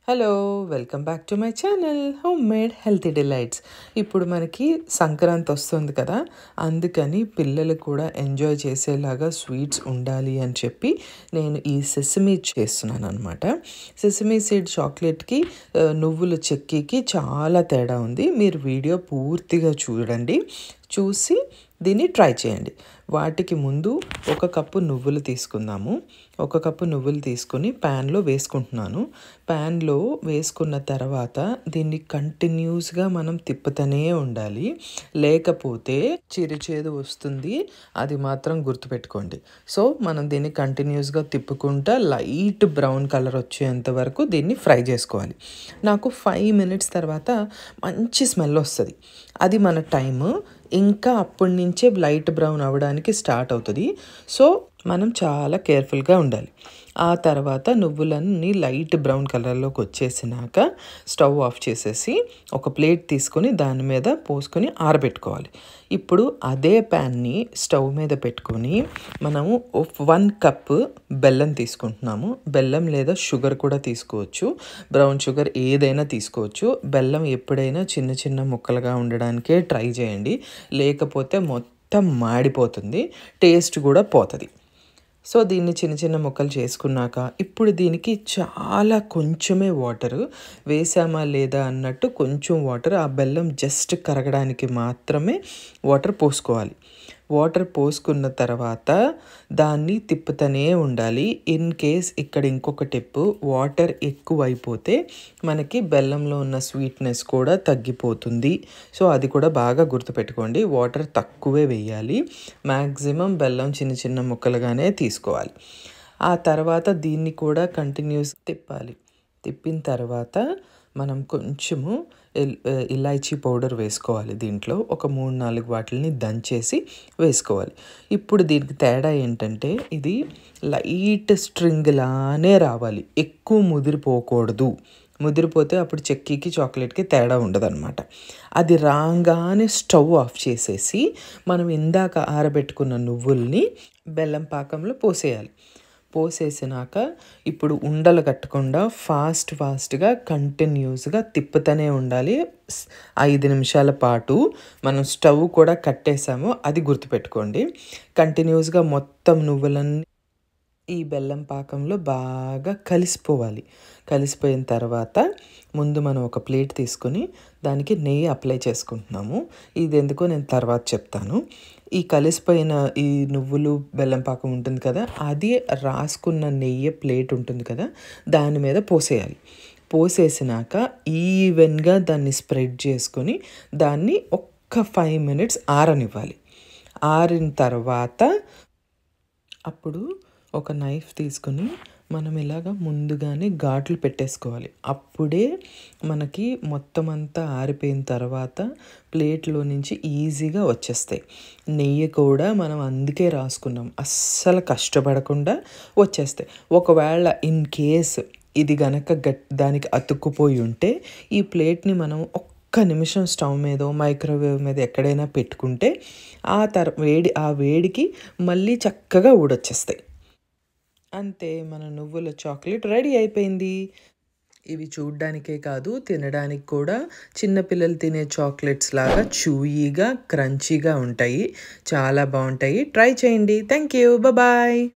Hello welcome back to my channel home made healthy delights. ఇప్పుడు మనకి సంక్రాంతి వస్తుంది కదా, అందుకని పిల్లలు కూడా ఎంజాయ్ చేసేలాగా స్వీట్స్ ఉండాలి అని చెప్పి నేను ఈ సెసమీ చేస్తున్నాను అనమాట. సెసమీ సీడ్ చాక్లెట్కి నువ్వుల చెక్కీకి చాలా తేడా ఉంది. మీరు వీడియో పూర్తిగా చూడండి, చూసి దీన్ని ట్రై చేయండి. వాటికి ముందు 1 కప్పు నువ్వులు తీసుకుందాము. 1 కప్పు నువ్వులు తీసుకొని ప్యాన్లో వేసుకుంటున్నాను. ప్యాన్లో వేసుకున్న తర్వాత దీన్ని కంటిన్యూస్గా మనం తిప్పుతూనే ఉండాలి, లేకపోతే చిరుచేదు వస్తుంది. అది మాత్రం గుర్తుపెట్టుకోండి. సో మనం దీన్ని కంటిన్యూస్గా తిప్పుకుంటా లైట్ బ్రౌన్ కలర్ వచ్చేంత వరకు దీన్ని ఫ్రై చేసుకోవాలి. నాకు 5 మినిట్స్ తర్వాత మంచి స్మెల్ వస్తుంది. అది మన టైము. ఇంకా అప్పటి నుంచే లైట్ బ్రౌన్ అవ్వడానికి స్టార్ట్ అవుతుంది. సో మనం చాలా కేర్ఫుల్గా ఉండాలి. ఆ తర్వాత నువ్వులన్నీ లైట్ బ్రౌన్ కలర్లోకి వచ్చేసినాక స్టవ్ ఆఫ్ చేసేసి ఒక ప్లేట్ తీసుకొని దాని మీద పోసుకొని ఆరబెట్టుకోవాలి. ఇప్పుడు అదే ప్యాన్ని స్టవ్ మీద పెట్టుకొని మనము 1 కప్పు బెల్లం తీసుకుంటున్నాము. బెల్లం లేదా షుగర్ కూడా తీసుకోవచ్చు, బ్రౌన్ షుగర్ ఏదైనా తీసుకోవచ్చు. బెల్లం ఎప్పుడైనా చిన్న చిన్న ముక్కలుగా ఉండడానికే ట్రై చేయండి, లేకపోతే మొత్తం మాడిపోతుంది, టేస్ట్ కూడా పోతుంది. సో దీన్ని చిన్న చిన్న ముక్కలు చేసుకున్నాక ఇప్పుడు దీనికి చాలా కొంచెమే వాటర్ వేసామా లేదా అన్నట్టు కొంచెం వాటర్, ఆ బెల్లం జస్ట్ కరగడానికి మాత్రమే వాటర్ పోసుకోవాలి. వాటర్ పోసుకున్న తర్వాత దాన్ని తిప్పుతూనే ఉండాలి. ఇన్ కేస్ ఇక్కడ ఇంకొక టిప్పు, వాటర్ ఎక్కువైపోతే మనకి బెల్లంలో ఉన్న స్వీట్నెస్ కూడా తగ్గిపోతుంది. సో అది కూడా బాగా గుర్తుపెట్టుకోండి. వాటర్ తక్కువే వేయాలి, మ్యాక్సిమం బెల్లం చిన్న చిన్న ముక్కలుగానే తీసుకోవాలి. ఆ తర్వాత దీన్ని కూడా కంటిన్యూస్ తిప్పాలి. తిప్పిన తర్వాత మనం కొంచెము ఇలాచీ పౌడర్ వేసుకోవాలి. దీంట్లో ఒక 3-4 వాటిని దంచేసి వేసుకోవాలి. ఇప్పుడు దీనికి తేడా ఏంటంటే ఇది లైట్ స్ట్రింగ్ లానే రావాలి, ఎక్కువ ముదిరిపోకూడదు. ముదిరిపోతే అప్పుడు చెక్కీకి చాక్లెట్కి తేడా ఉండదన్నమాట. అది రాగానే స్టవ్ ఆఫ్ చేసేసి మనం ఇందాక ఆరబెట్టుకున్న నువ్వుల్ని బెల్లం పాకంలో పోసేయాలి. పోసేసినాక ఇప్పుడు ఉండలు కట్టకుండా ఫాస్ట్గా కంటిన్యూస్గా తిప్పుతూనే ఉండాలి. 5 నిమిషాల పాటు. మనం స్టవ్ కూడా కట్టేసాము, అది గుర్తుపెట్టుకోండి. కంటిన్యూస్గా మొత్తం నువ్వులన్నీ ఈ బెల్లం పాకంలో బాగా కలిసిపోవాలి. కలిసిపోయిన తర్వాత ముందు మనం ఒక ప్లేట్ తీసుకొని దానికి నెయ్యి అప్లై చేసుకుంటున్నాము. ఇది ఎందుకో నేను తర్వాత చెప్తాను. ఈ కలిసిపోయిన ఈ నువ్వులు బెల్లం పాకం ఉంటుంది కదా, అది రాసుకున్న నెయ్యి ప్లేట్ ఉంటుంది కదా, దాని మీద పోసేయాలి. పోసేసినాక ఈవెన్గా దాన్ని స్ప్రెడ్ చేసుకొని దాన్ని ఒక్క 5 మినిట్స్ ఆరనివ్వాలి. ఆరిన తర్వాత అప్పుడు ఒక నైఫ్ తీసుకొని మనం ఇలాగ ముందుగానే ఘాట్లు పెట్టేసుకోవాలి. అప్పుడే మనకి మొత్తం అంతా ఆరిపోయిన తర్వాత ప్లేట్లో నుంచి ఈజీగా వచ్చేస్తాయి. నెయ్యి కూడా మనం అందుకే రాసుకున్నాం, అస్సలు కష్టపడకుండా వచ్చేస్తాయి. ఒకవేళ ఇన్ కేస్ ఇది గనక దానికి అతుక్కుపోయి ఉంటే ఈ ప్లేట్ని మనం ఒక్క నిమిషం స్టవ్ మీదో మైక్రోవేవ్ మీద ఎక్కడైనా పెట్టుకుంటే ఆ వేడికి మళ్ళీ చక్కగా ఊడొచ్చేస్తాయి. అంతే, మన నువ్వుల చాక్లెట్ రెడీ అయిపోయింది. ఇవి చూడ్డానికే కాదు, తినడానికి కూడా చిన్నపిల్లలు తినే చాక్లెట్స్ లాగా చూయీగా క్రంచీగా ఉంటాయి. చాలా బాగుంటాయి, ట్రై చేయండి. Thank you, bye.